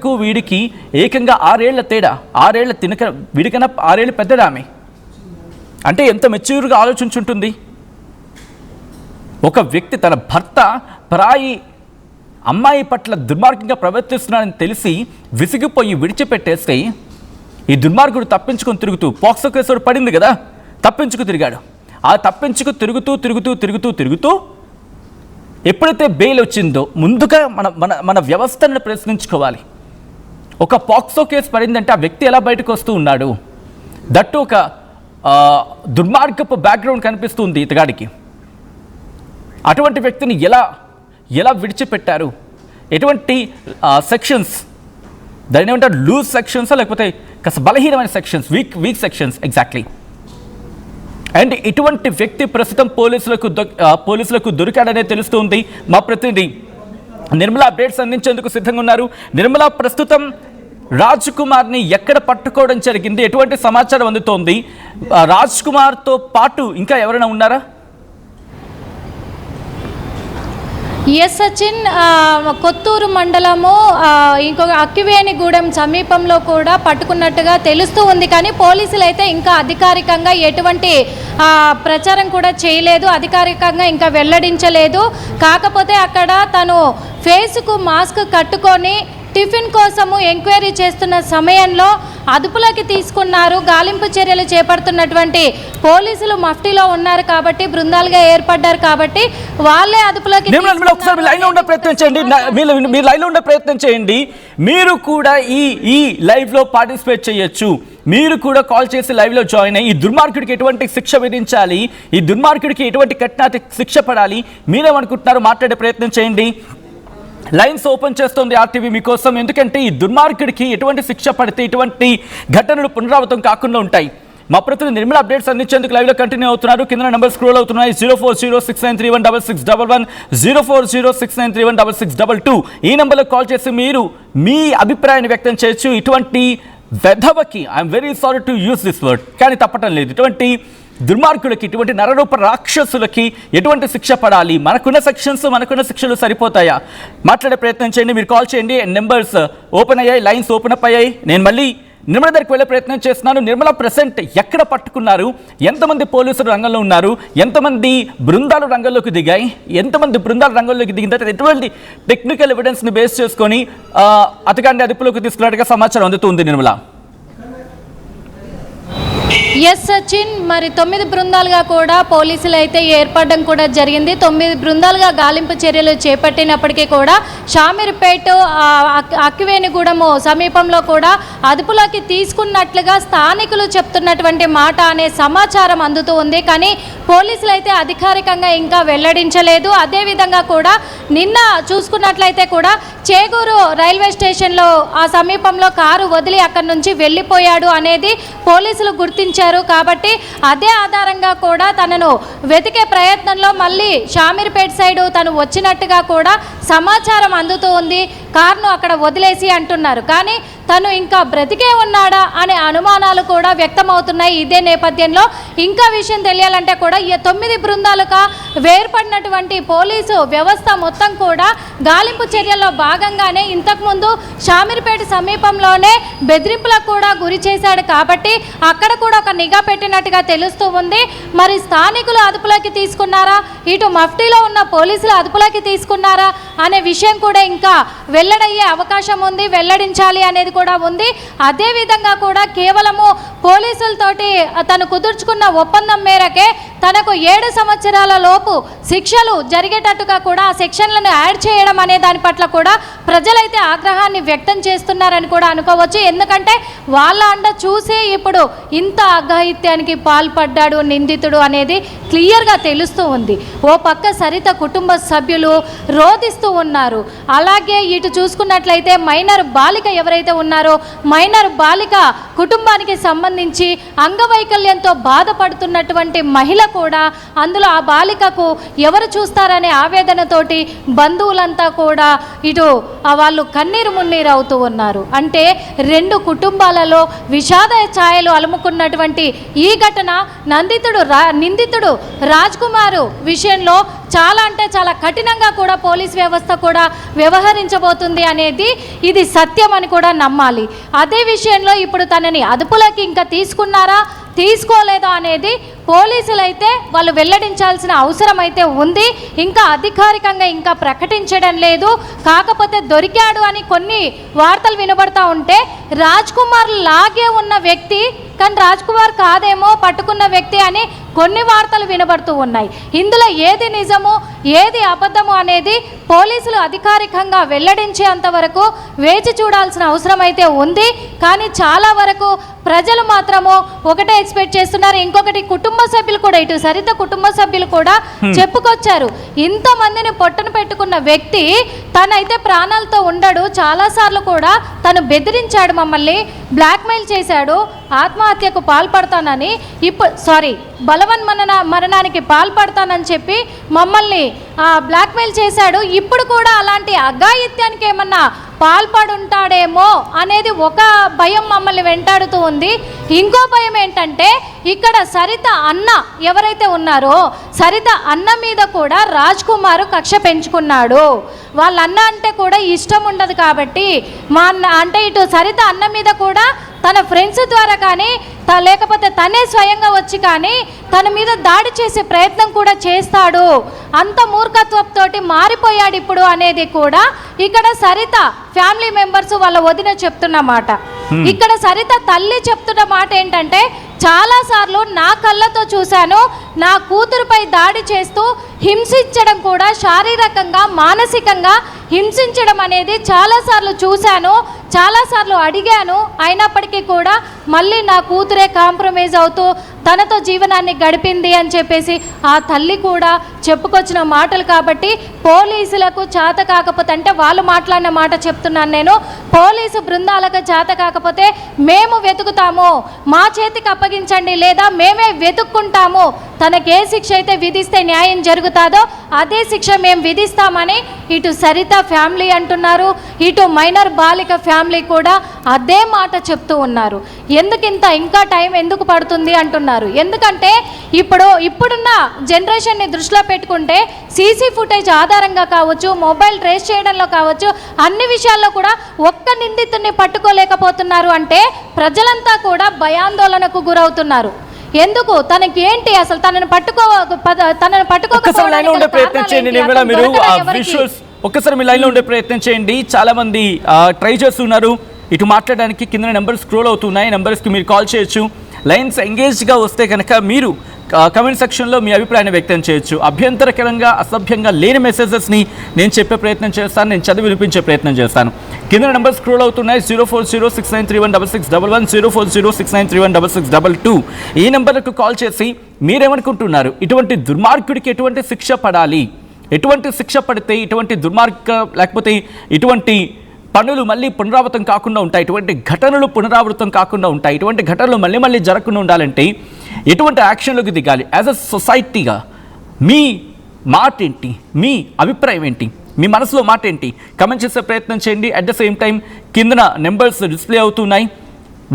ఆమెకు వీడికి ఏకంగా 6 ఏళ్ల తేడా. 6 ఏళ్ల వీడికన్నా 6 ఏళ్ళు పెద్దది ఆమె. అంటే ఎంత మెచ్యూర్గా ఆలోచించుంటుంది. ఒక వ్యక్తి తన భర్త పరాయి అమ్మాయి పట్ల దుర్మార్గంగా ప్రవర్తిస్తున్నాడని తెలిసి విసిగిపోయి విడిచిపెట్టేస్తే ఈ దుర్మార్గుడు తప్పించుకొని తిరుగుతూ, పోక్సో కేసు పడింది కదా, తప్పించుకు తిరిగాడు. ఆ తప్పించుకు తిరుగుతూ ఎప్పుడైతే బెయిల్ వచ్చిందో ముందుగా మన వ్యవస్థను ప్రశ్నించుకోవాలి. ఒక పోక్సో కేసు పడిందంటే ఆ వ్యక్తి ఎలా బయటకు వస్తూ ఉన్నాడు? దట్టు ఒక దుర్మార్గపు బ్యాక్గ్రౌండ్ కనిపిస్తుంది ఇతగాడికి. అటువంటి వ్యక్తిని ఎలా విడిచిపెట్టారు? ఎటువంటి సెక్షన్స్, దాని ఏమంటారు, లూజ్ సెక్షన్సా లేకపోతే కాస్త బలహీనమైన sections, week sections exactly. And ఇటువంటి వ్యక్తి ప్రస్తుతం పోలీసులకు దొరికాడనే తెలుస్తుంది. మా ప్రతినిధి నిర్మల అప్డేట్స్ అందించేందుకు సిద్ధంగా ఉన్నారు. నిర్మల, ప్రస్తుతం రాజ్ కుమార్ని ఎక్కడ పట్టుకోవడం జరిగింది? ఎటువంటి సమాచారం అందుతోంది? రాజ్ కుమార్తో పాటు ఇంకా ఎవరైనా ఉన్నారా? ఎస్ సచిన్, కొత్తూరు మండలము ఇంకొక అక్కివేణిగూడెం సమీపంలో కూడా పట్టుకున్నట్టుగా తెలుస్తూ ఉంది. కానీ పోలీసులు అయితే ఇంకా అధికారికంగా ఎటువంటి ప్రచారం కూడా చేయలేదు, అధికారికంగా ఇంకా వెల్లడించలేదు. కాకపోతే అక్కడ తను ఫేస్కు మాస్క్ కట్టుకొని టిఫిన్ కోసము ఎంక్వైరీ చేస్తున్న సమయంలో అదుపులోకి తీసుకున్నారు. గాలింపు చర్యలు చేపడుతున్నటువంటి పోలీసులు మఫ్టీలో ఉన్నారు కాబట్టి, బృందాలుగా ఏర్పడ్డారు కాబట్టి వాళ్ళే అదుపులోకి. ఒకసారి లైన్లో ఉండే ప్రయత్నం చేయండి, మీరు లైన్లో ఉండే ప్రయత్నం చేయండి. మీరు కూడా ఈ లైవ్లో పార్టిసిపేట్ చేయొచ్చు. మీరు కూడా కాల్ చేసి లైవ్లో జాయిన్ అయ్యి ఈ దుర్మార్గుడికి ఎటువంటి శిక్ష విధించాలి, ఈ దుర్మార్గుడికి ఎటువంటి కఠిన శిక్ష పడాలి, మీరేమనుకుంటున్నారు మాట్లాడే ప్రయత్నం చేయండి. లైన్స్ ఓపెన్ చేస్తుంది ఆర్టీవీ మీకోసం. ఎందుకంటే ఈ దుర్మార్గుడికి ఎటువంటి శిక్ష పడితే ఇటువంటి ఘటనలు పునరావృతం కాకుండా ఉంటాయి. మా ప్రతినిధి నిర్మల అప్డేట్స్ అందించేందుకు లైవ్లో కంటిన్యూ అవుతున్నారు. కింద నెంబర్ స్క్రోల్ అవుతున్నాయి. 0406931666 040693166622 ఈ నెంబర్లో కాల్ చేసి మీరు మీ అభిప్రాయాన్ని వ్యక్తం చేయొచ్చు. ఇటువంటి వెధవకి, I'm very sorry to use this word, కానీ తప్పటం లేదు, ఇటువంటి దుర్మార్గులకి, ఇటువంటి నరరూప రాక్షసులకి ఎటువంటి శిక్ష పడాలి? మనకున్న శిక్షలు సరిపోతాయా? మాట్లాడే ప్రయత్నం చేయండి, మీరు కాల్ చేయండి. నెంబర్స్ ఓపెన్ అయ్యాయి, లైన్స్ ఓపెన్ అప్ అయ్యాయి. నేను మళ్ళీ నిర్మల దగ్గరికి వెళ్ళే ప్రయత్నం చేస్తున్నాను. నిర్మల, ప్రెసెంట్ ఎక్కడ పట్టుకున్నారు? ఎంతమంది పోలీసులు రంగంలో ఉన్నారు? ఎంతమంది బృందాలు రంగంలోకి దిగాయి? ఎంతమంది బృందాలు రంగంలోకి దిగిన తర్వాత ఎటువంటి టెక్నికల్ ఎవిడెన్స్ని బేస్ చేసుకొని అతగాన్ని అదుపులోకి తీసుకున్నట్టుగా సమాచారం అందుతుంది నిర్మల? ఎస్ సచిన్, మరి 9 బృందాలుగా కూడా పోలీసులు అయితే ఏర్పడడం కూడా జరిగింది. 9 బృందాలుగా గాలింపు చర్యలు చేపట్టినప్పటికీ కూడా షామీర్పేట, అక్కివేణిగూడెము సమీపంలో కూడా అదుపులోకి తీసుకున్నట్లుగా స్థానికులు చెప్తున్నటువంటి మాట అనే సమాచారం అందుతూ ఉంది. కానీ పోలీసులు అయితే అధికారికంగా ఇంకా వెల్లడించలేదు. అదేవిధంగా కూడా నిన్న చూసుకున్నట్లయితే కూడా చేగూరు రైల్వే స్టేషన్లో ఆ సమీపంలో కారు వదిలి అక్కడి నుంచి వెళ్ళిపోయాడు అనేది పోలీసులు గుర్తించారు. కాబట్టి అదే ఆధారంగా కూడా తనను వెతికే ప్రయత్నంలో మళ్ళీ షామీర్పేట సైడ్ తను వచ్చినట్టుగా కూడా సమాచారం అందుతూ ఉంది. కారును అక్కడ వదిలేసి అంటున్నారు. కానీ తను ఇంకా బ్రతికే ఉన్నాడా అనే అనుమానాలు కూడా వ్యక్తమవుతున్నాయి. ఇదే నేపథ్యంలో ఇంకా విషయం తెలియాలంటే కూడా ఈ 9 బృందాలుగా వేర్పడినటువంటి పోలీసు వ్యవస్థ మొత్తం కూడా గాలింపు చర్యల్లో భాగంగానే ఇంతకుముందు షామీర్పేట సమీపంలోనే బెదిరింపులకు కూడా గురి చేశాడు. కాబట్టి అక్కడ కూడా ఒక నిఘా పెట్టినట్టుగా తెలుస్తూ ఉంది. మరి స్థానికులు అదుపులోకి తీసుకున్నారా, ఇటు మఫ్టీలో ఉన్న పోలీసులు అదుపులోకి తీసుకున్నారా అనే విషయం కూడా ఇంకా వెల్లడయ్యే అవకాశం ఉంది, వెల్లడించాలి అనేది కూడా ఉంది. అదేవిధంగా కూడా కేవలము పోలీసులతోటి తను కుదుర్చుకున్న ఒప్పందం మేరకే తనకు 7 సంవత్సరాల లోపు శిక్షలు జరిగేటట్టుగా కూడా ఆ సెక్షన్లను యాడ్ చేయడం అనే దాని పట్ల కూడా ప్రజలైతే ఆగ్రహాన్ని వ్యక్తం చేస్తున్నారని కూడా అనుకోవచ్చు. ఎందుకంటే వాళ్ళ అండ చూసి ఇప్పుడు ఇంత అఘాయిత్యానికి పాల్పడ్డాడు నిందితుడు అనేది క్లియర్గా తెలుస్తూ ఉంది. ఓ పక్క సరిత కుటుంబ సభ్యులు రోధిస్తూ ఉన్నారు. అలాగే ఇటు చూసుకున్నట్లయితే మైనర్ బాలిక ఎవరైతే ఉన్నారో మైనర్ బాలిక కుటుంబానికి సంబంధించి అంగవైకల్యంతో బాధపడుతున్నటువంటి మహిళ కూడా, అందులో ఆ బాలికకు ఎవరు చూస్తారనే ఆవేదనతోటి బంధువులంతా కూడా ఇటు వాళ్ళు కన్నీరు మున్నీరు అవుతూ ఉన్నారు. అంటే 2 కుటుంబాలలో విషాద ఛాయలు అలుముకున్నటువంటి ఈ ఘటన నిందితుడు రాజ్ కుమార్ విషయంలో చాలా అంటే చాలా కఠినంగా కూడా పోలీస్ వ్యవస్థ కూడా వ్యవహరించబోతుంది అనేది ఇది సత్యం అని కూడా నమ్మాలి. అదే విషయంలో ఇప్పుడు తనని అదుపులోకి ఇంకా తీసుకున్నారా తీసుకోలేదా అనేది పోలీసులు అయితే వాళ్ళు వెల్లడించాల్సిన అవసరం అయితే ఉంది. ఇంకా అధికారికంగా ఇంకా ప్రకటించడం లేదు. కాకపోతే దొరికాడు అని కొన్ని వార్తలు వినబడతా ఉంటే రాజ్ కుమార్ లాగే ఉన్న వ్యక్తి కానీ రాజ్ కుమార్ కాదేమో పట్టుకున్న వ్యక్తి అని కొన్ని వార్తలు వినబడుతూ ఉన్నాయి. ఇందులో ఏది నిజము ఏది అబద్ధము అనేది పోలీసులు అధికారికంగా వెల్లడించేంత వరకు వేచి చూడాల్సిన అవసరం అయితే ఉంది. కానీ చాలా వరకు ప్రజలు మాత్రము ఒకటే ఎక్స్పెక్ట్ చేస్తున్నారు. ఇంకొకటి కుటుంబ సభ్యులు కూడా ఇటు సరిత కుటుంబ సభ్యులు కూడా చెప్పుకొచ్చారు. ఇంతమందిని పొట్టను పెట్టుకున్న వ్యక్తి తనైతే ప్రాణాలతో ఉండడు. చాలాసార్లు కూడా తను బెదిరించాడు, మమ్మల్ని బ్లాక్మెయిల్ చేశాడు, ఆత్మహత్యకు పాల్పడతానని మరణానికి పాల్పడతానని చెప్పి మమ్మల్ని బ్లాక్మెయిల్ చేశాడు. ఇప్పుడు కూడా అలాంటి అఘాయిత్యానికి ఏమన్నా పాల్పడుంటాడేమో అనేది ఒక భయం మమ్మల్ని వెంటాడుతూ ఉంది. ఇంకో భయం ఏంటంటే ఇక్కడ సరిత అన్న ఎవరైతే ఉన్నారో సరిత అన్న మీద కూడా రాజ్ కుమార్ కక్ష పెంచుకున్నాడు. వాళ్ళ అన్న అంటే కూడా ఇష్టం ఉండదు కాబట్టి మా అన్న అంటే ఇటు సరిత అన్న మీద కూడా తన ఫ్రెండ్స్ ద్వారా కానీ లేకపోతే తనే స్వయంగా వచ్చి కానీ తన మీద దాడి చేసే ప్రయత్నం కూడా చేస్తాడు. అంత మూర్ఖత్వంతోటి మారిపోయాడు ఇప్పుడు అనేది కూడా ఇక్కడ సరిత ఫ్యామిలీ మెంబర్స్ వాళ్ళ వదిన చెప్తున్న మాట. ఇక్కడ సరిత తల్లి చెప్తున్న మాట ఏంటంటే చాలాసార్లు నా కళ్ళతో చూశాను, నా కూతురుపై దాడి చేస్తూ హింసించడం కూడా శారీరకంగా మానసికంగా హింసించడం అనేది చాలాసార్లు చూశాను, చాలాసార్లు అడిగాను. అయినప్పటికీ కూడా మళ్ళీ నా కూతురే కాంప్రమైజ్ అవుతూ తనతో జీవనాన్ని గడిపింది అని చెప్పేసి ఆ తల్లి కూడా చెప్పుకొచ్చిన మాటలు. కాబట్టి పోలీసులకు చేత కాకపోతే అంటే వాళ్ళు మాట్లాడిన మాట చెప్తున్నాను నేను, పోలీసు బృందాలకు చేత కాకపోతే మేము వెతుకుతాము, మా చేతికి అప్పగించండి లేదా మేమే వెతుక్కుంటాము, తనకి ఏ శిక్ష అయితే విధిస్తే న్యాయం జరుగుతుందో అదే శిక్ష మేము విధిస్తామని ఇటు సరిత ఫ్యామిలీ అంటున్నారు, ఇటు మైనర్ బాలిక ఫ్యామిలీ కూడా అదే మాట చెప్తూ ఉన్నారు. ఇంకా టైం ఎందుకు పడుతుంది అంటున్నారు. ఎందుకంటే ఇప్పుడున్న జనరేషన్ని దృష్టిలో పెట్టుకుంటే సీసీ ఫుటేజ్ ఆధారంగా కావచ్చు, మొబైల్ ట్రేస్ చేయడంలో కావచ్చు, అన్ని విషయాల్లో కూడా ఒక్క నిందితుడిని పట్టుకోలేకపోతున్నారు. అంటే ప్రజలంతా కూడా భయాందోళనకు గురవుతున్నారు. ఎందుకు తనకి ఏంటి అసలు తనను ఒక్కసారి మీ లైన్ లో ఉండే ప్రయత్నం చేయండి. చాలా మంది ట్రై చేస్తున్నారు ఇటు మాట్లాడడానికి. కింద నెంబర్ స్క్రోల్ అవుతున్నాయి, నెంబర్స్కి మీరు కాల్ చేయొచ్చు. లైన్స్ ఎంగేజ్గా వస్తే కనుక మీరు కమెంట్ సెక్షన్లో మీ అభిప్రాయాన్ని వ్యక్తం చేయొచ్చు. అభ్యంతరకరంగా అసభ్యంగా లేని మెసేజెస్ని నేను చెప్పే ప్రయత్నం చేస్తాను, నేను చదివి వినిపించే ప్రయత్నం చేస్తాను. కింద నెంబర్ స్క్రోల్ అవుతున్నాయి. 04069316611 04069316622 ఈ నెంబర్కు కాల్ చేసి మీరేమనుకుంటున్నారు, ఇటువంటి దుర్మార్గుడికి ఎటువంటి శిక్ష పడాలి, ఎటువంటి శిక్ష పడితే ఇటువంటి లేకపోతే ఇటువంటి పనులు మళ్ళీ పునరావృతం కాకుండా ఉంటాయి, ఇటువంటి ఘటనలు పునరావృతం కాకుండా ఉంటాయి, ఇటువంటి ఘటనలు మళ్ళీ జరగకుండా ఉండాలంటే ఎటువంటి యాక్షన్లోకి దిగాలి? యాజ్ అ సొసైటీగా మీ మాట ఏంటి, మీ అభిప్రాయం ఏంటి, మీ మనసులో మాట ఏంటి? కమెంట్ చేసే ప్రయత్నం చేయండి. అట్ ద సేమ్ టైం కిందన నెంబర్స్ డిస్ప్లే అవుతున్నాయి.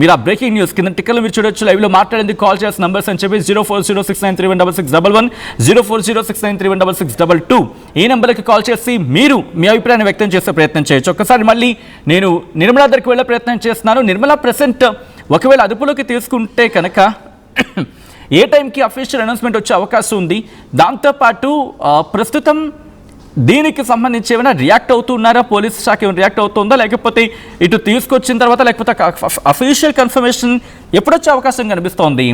మీరు ఆ బ్రేకింగ్ న్యూస్ కింద టిక్కర్లు మీరు చూడొచ్చు. లైవ్లో మాట్లాడేందుకు కాల్ చేసిన నంబర్స్ అని చెప్పి 04069316611 04069316622 ఈ నెంబర్కి కాల్ చేసి మీరు మీ అభిప్రాయాన్ని వ్యక్తం చేసే ప్రయత్నం చేయొచ్చు. ఒక్కసారి మళ్ళీ నేను నిర్మలా దగ్గరికి వెళ్ళే ప్రయత్నం చేస్తున్నాను. నిర్మలా ప్రెసెంట్ ఒకవేళ అదుపులోకి తీసుకుంటే కనుక ఏ టైంకి అఫీషియల్ అనౌన్స్మెంట్ వచ్చే అవకాశం ఉంది? దాంతోపాటు ప్రస్తుతం దీనికి సంబంధించి ఏమైనా రియాక్ట్ అవుతున్నారా? పోలీస్ శాఖ ఏమైనా రియాక్ట్ అవుతుందా, లేకపోతే ఇటు తీసుకొచ్చిన తర్వాత లేకపోతే అఫీషియల్ కన్ఫర్మేషన్ ఎప్పుడొచ్చే అవకాశం కనిపిస్తోంది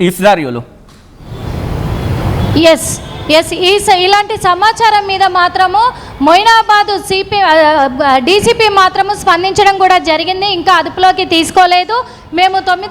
ఈ సినారియోలో? ఎస్ ఇలాంటి సమాచారం మీద మాత్రము మొయినాబాద్ డీసీపీ మాత్రము స్పందించడం కూడా జరిగింది. ఇంకా అదుపులోకి తీసుకోలేదు. మేము 9